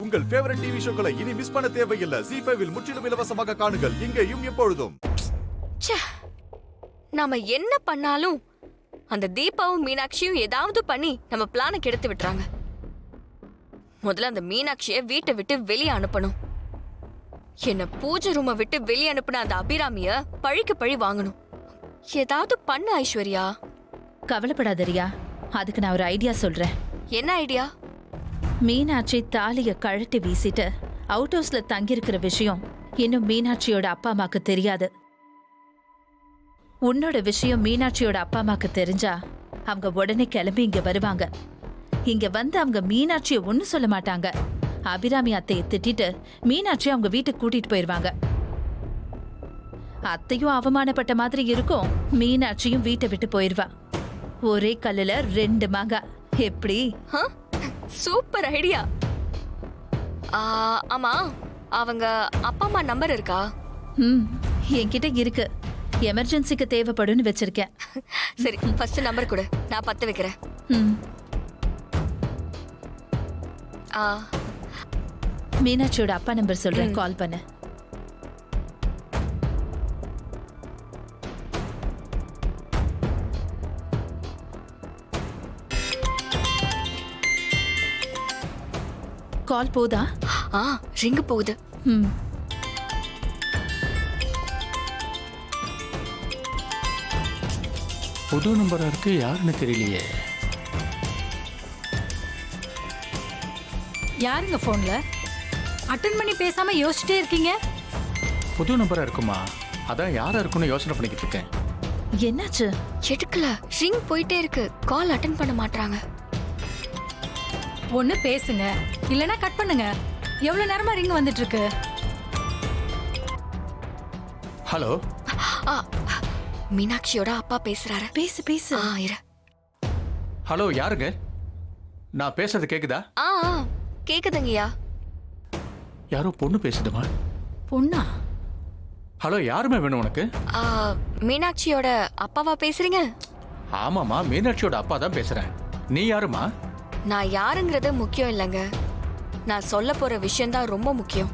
உங்கள் favourite TV ஷோக்களை இனி miss பண்ண தேவையில்லை. ZEE5 இல் முற்றிலும் இலவசமாக காணுங்கள். இங்கேயும் எப்பொழுதும். நாம என்ன பண்ணாலும் அந்த தீபாவும் மீனாட்சியும் ஏதாவது பண்ணி நம்ம பிளானை கெடுத்து விட்டுறாங்க. முதல்ல அந்த மீனாட்சியை வீட்டை விட்டு வெளியே அனுப்பணும். என்ன பூஜை ரூமை விட்டு வெளியே அனுப்பின அந்த அபிராமிய பழிக்கு பழி வாங்கணும். ஏதாவது பண்ண ஐஸ்வர்யா. கவலைப்படாத ரியா, அதுக்கு நான் ஒரு ஐடியா சொல்றேன். என்ன ஐடியா? மீனாட்சி தாலிய கழட்டி வீசிட்டு அவுட் ஹவுஸ்ல தங்கியிருக்கிற விஷயம் இன்னும் மீனாட்சியோட அப்பா அம்மாக்கு தெரியாது. உன்னோட விஷயம் மீனாட்சியோட அப்பா அம்மாக்கு தெரிஞ்சா அவங்க உடனே கிளம்பி இங்க வருவாங்க. இங்க வந்து அவங்க மீனாட்சியை ஒண்ணு சொல்ல மாட்டாங்க. அபிராமி அத்தையை திட்டிட்டு மீனாட்சி அவங்க வீட்டுக்கு கூட்டிட்டு போயிருவாங்க. அத்தையும் அவமானப்பட்ட மாதிரி இருக்கும், மீனாட்சியும் வீட்டை விட்டு போயிருவா. ஒரே கல்லுல 2 மாங்கா. எப்படி? Super idea. ஆமா, அவங்க அப்பா அம்மா நம்பர் இருக்கா? என்கிட்ட இருக்கு. எமர்ஜென்சிக்கு தேவைப்படும்னு வச்சிருக்கேன். சரி, ஃபர்ஸ்ட் நம்பர் கொடு, நான் 10 வைக்கிறேன். மீனாட்சியோட அப்பா நம்பர் சொல்றேன், கால் பண்ணு. கால் போதா? ரிங் போகுது. புது நம்பரா இருக்கு, யாருன்னு தெரியலையே. யாருங்க போன்ல? அட்டன் பண்ணி பேசாம யோசிச்சுட்டே இருக்கீங்க. புது நம்பரா இருக்குமா? அதான் யாரா இருக்குன்னு யோசனை பண்ணிக்கிட்டு இருக்கேன். என்னாச்சு? எடுக்கல, ரிங் போயிட்டே இருக்கு, கால் அட்டன் பண்ண மாட்டாங்க. ஒண்ணு பேசுங்க, இல்லனா கட் பண்ணுங்க. எவ்வளவு நேரமா ரிங் வந்துட்டு இருக்கு. ஹலோ, மீனாட்சியோட அப்பா பேசுறாரு. பேசு பேசு. ஹலோ, யாருங்க? நான் பேசுறது கேக்குதா? கேக்குதுங்கய்யா. யாரோ பொண்ணு பேசுதுமா? பொண்ணா? ஹலோ, யாருமே வேணும் உனக்கு? மீனாட்சியோட அப்பாவா பேசுறீங்க? ஆமாமா, மீனாட்சியோட அப்பா தான் பேசுறேன். நீ யாருமா? நான் யாருங்கிறது முக்கியம் இல்லைங்க, நான் சொல்ல போற விஷயம் தான் ரொம்ப முக்கியம்.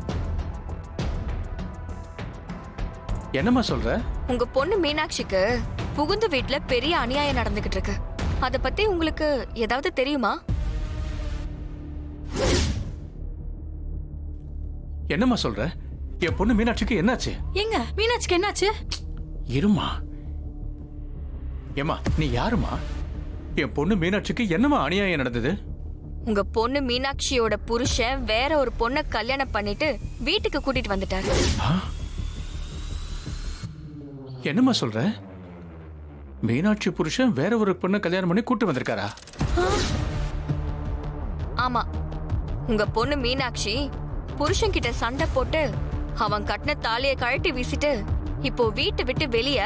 என்னம்மா சொல்ற? உங்க பொண்ணு மீனாட்சிக்கு புகுந்த வீட்டுல பெரிய அநியாயம் நடந்துகிட்டு இருக்கு. அத பத்தி உங்களுக்கு ஏதாவது தெரியுமா? என்னம்மா சொல்ற? என் பொண்ணு மீனாட்சிக்கு என்னாச்சு? எங்க மீனாட்சிக்கு என்னாச்சு? இருமா. ஏமா, நீ யாருமா? என் பொண்ணு மீனாட்சிக்கு என்னமா அநியாயம் நடந்தது? உங்க பொண்ணு மீனாட்சியோட புருஷன் வேற ஒரு பொண்ணை கல்யாணம் பண்ணிட்டு வீட்டுக்கு கூட்டிட்டு வந்துட்டாரு. என்னம்மா சொல்ற? மீனாட்சி புருஷன் வேற ஒரு பொண்ணை கல்யாணம் பண்ணி கூட்டு வந்திருக்காரா? ஆமா, உங்க பொண்ணு மீனாட்சி புருஷன் கிட்ட சண்டை போட்டு அவன் கட்டின தாலியை கழட்டி வீசிட்டு இப்போ வீட்டை விட்டு வெளிய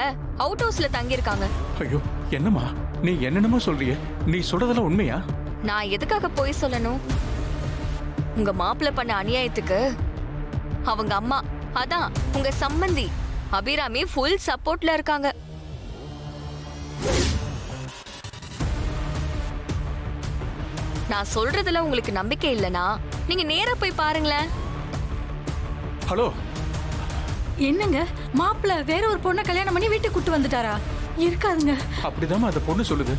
அவுட் ஹவுஸ்ல தங்கியிருக்காங்க. ஐயோ, என்னம்மா நீ என்னென்னமோ சொல்றிய? நீ சொல்றதெல்லாம் உண்மையா? நான் எதுக்காக போய் சொல்லணும்? உங்க மாப்பிள்ள பண்ண அநியாயத்துக்கு அவங்க அம்மா, அதான் உங்க சம்பந்தி அபிராமி ஃபுல் சப்போர்ட்ல இருக்காங்க. நான் சொல்றதுல உங்களுக்கு நம்பிக்கை இல்லனா நீங்க நேரா போய் பாருங்களேன். ஹலோ, என்னங்க மாப்பிள்ள வேற ஒரு பொண்ணை கல்யாணம் பண்ணி வீட்டுக்கு கூட்டு வந்துட்டாரா? இருக்காதுங்க. அப்படிதான் அந்த பொண்ணு சொல்லுது.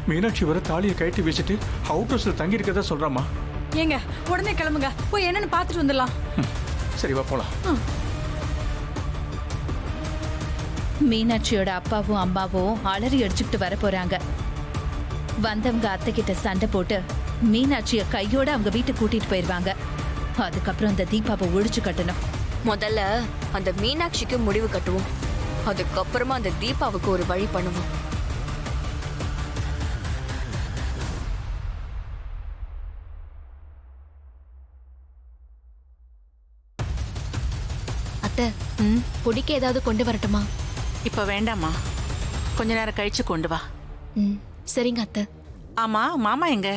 மீனாட்சி வர தாலியை கழட்டி வச்சுட்டு அவுட் ஹவுஸ்ல தங்கி இருக்கதா சொல்றாமா. ஏங்க உடனே கிளம்புங்க, போய் என்னன்னு பாத்துட்டு வந்துடலாம். சரி, வா போலாம். மீனாட்சியோட அப்பாவும் அம்மாவும் அலறி அடிச்சுக்கிட்டு வர போறாங்க. வந்தவங்க அத்தை கிட்ட சண்டை போட்டு மீனாட்சிய கையோட அவங்க வீட்டுக்கு கூட்டிட்டு போயிருவாங்க. அதுக்கப்புறம் அந்த தீபாவை ஒழிச்சு கட்டணும். முதல்ல அந்த மீனாட்சிக்கு முடிவு கட்டுவோம், அதுக்கப்புறமா அந்த தீபாவுக்கு ஒரு வழி பண்ணுவோம். அத்தை, பொடிக்கு ஏதாவது கொண்டு வரட்டுமா? இப்ப வேண்டாமா, கொஞ்ச நேரம் கழிச்சு கொண்டு வா. சரிங்க அத்தை. ஆமா, மாமா எங்க?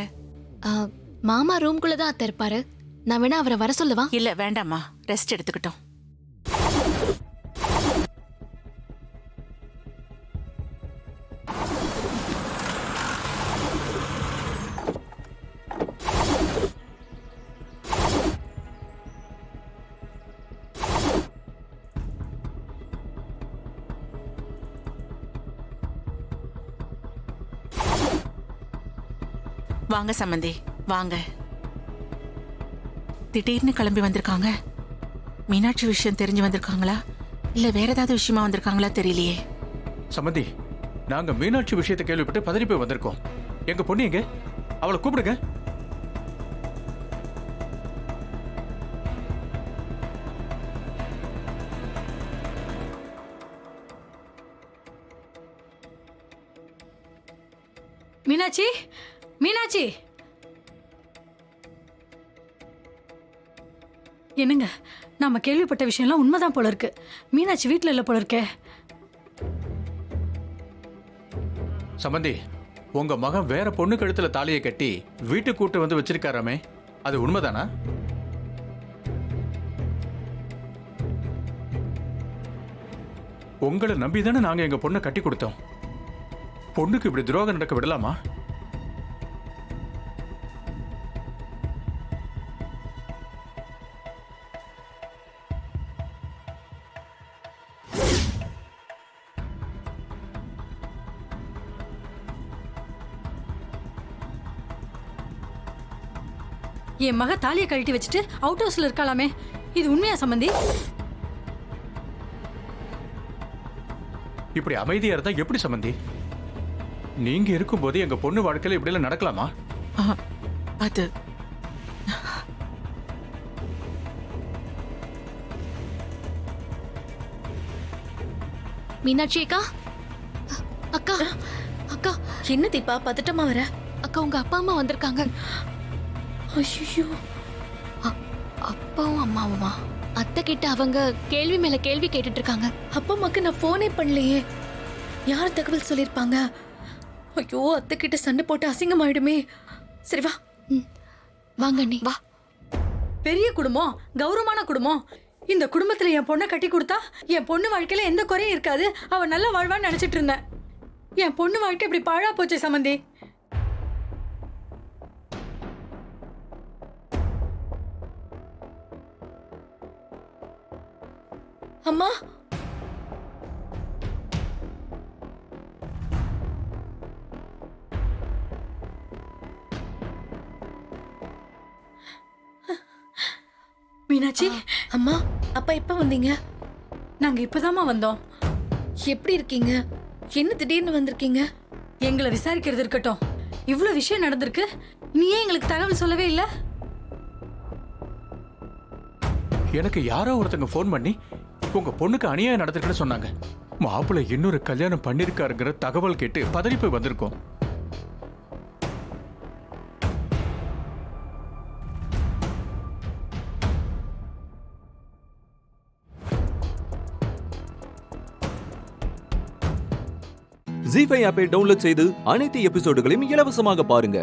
மாமா ரூம்குள்ளதான் அத்தை இருப்பாரு. நான் வேணா அவரை வர சொல்லவா? இல்ல வேண்டாமா, ரெஸ்ட் எடுத்துக்கிட்டோம். வாங்க சம்மந்தி வாங்க. திடீர்னு கிளம்பி வந்திருக்காங்க. மீனாட்சி விஷயம் தெரிஞ்சு வந்திருக்காங்களா இல்ல வேற ஏதாவது விஷயமா வந்திருக்காங்களா தெரியலையே. சம்மந்தி, நாங்க மீனாட்சி விஷயத்தை கேள்விப்பட்டு பதறி போய் வந்திருக்கோம். எங்க பொண்ணு எங்க? அவளை கூப்பிடுங்க. மீனாட்சி, மீனாட்சி, என்னங்க நாம கேள்விப்பட்ட விஷயம்லாம் உண்மைதான் போல இருக்கு. மீனாட்சி வீட்ல இல்ல போல இருக்கே. சம்மந்தி, உங்க மகன் வேற பொண்ணு கழுத்துல தாலியை கட்டி வீட்டுக்கு கூட்டு வந்து வச்சிருக்காராமே, அது உண்மைதானா? உங்களை நம்பிதானே நாங்க எங்க பொண்ணை கட்டி கொடுத்தோம். பொண்ணுக்கு இப்படி துரோகம் நடக்க விடலாமா? என் மக தாலியை கழட்டி வச்சுட்டு அவுட் ஹவுஸ்ல இருக்காளாமே, இது உண்மையா சம்பந்தி? இப்படி அமைதியா இருந்தா எப்படி சம்மந்தி? நீங்க இருக்கும்போது எங்க பொண்ணு வாழ்க்கையில இப்படி எல்லாம் நடக்கலாமா? அது மீனாட்சி அக்கா, அக்கா, அக்கா, என்ன தீபா பதட்டமா வர? அக்கா உங்க அப்பா அம்மா வந்திருக்காங்க. ஐயோ, அப்பாவும் அம்மாவுமா? அத்தை கிட்ட அவங்க கேள்வி மேல கேள்வி கேட்டுட்டு இருக்காங்க. அப்பா அம்மாக்கு நான் போனே பண்ணலையே. யார் தகவல் சொல்லிருப்பாங்க? ஐயோ, அத்தை கிட்ட சண்டை போட்டு அசிங்கமாயிடுமே. சரி வா. வாங்க நீ வா. பெரிய குடும்பம், கௌரவமான குடும்பம். இந்த குடும்பத்துல என் பொண்ணை கட்டி கொடுத்தா என் பொண்ணு வாழ்க்கையில எந்த குறையும் இருக்காது, அவ நல்லா வாழ்வான்னு நினைச்சிட்டு இருந்தேன். என் பொண்ணு வாழ்க்கை இப்படி பாழா போச்சு சம்பந்தி. அம்மா, மீனாட்சி, அம்மா, அப்பா எப்ப வந்தீங்க? நாங்க இப்பதாம்மா வந்தோம். எப்படி இருக்கீங்க? என்ன திடீர்னு வந்திருக்கீங்க? எங்களை விசாரிக்கிறது இருக்கட்டும், இவ்வளவு விஷயம் நடந்திருக்கு, நீ ஏன் எங்களுக்கு தகவல் சொல்லவே இல்ல? எனக்கு யாரோ ஒருத்தங்க ஃபோன் பண்ணி உங்க பொண்ணுக்கு அநியாயம் நடந்திருக்குன்னு சொன்னாங்க. மாப்பிள்ளை இன்னொரு கல்யாணம் பண்ணிருக்காருங்கிற தகவல் கேட்டு பதறி போய் வந்திருக்கோம். ஜீ5 ஆப்பை டவுன்லோட் செய்து அனைத்து எபிசோடுகளையும் இலவசமாக பாருங்க.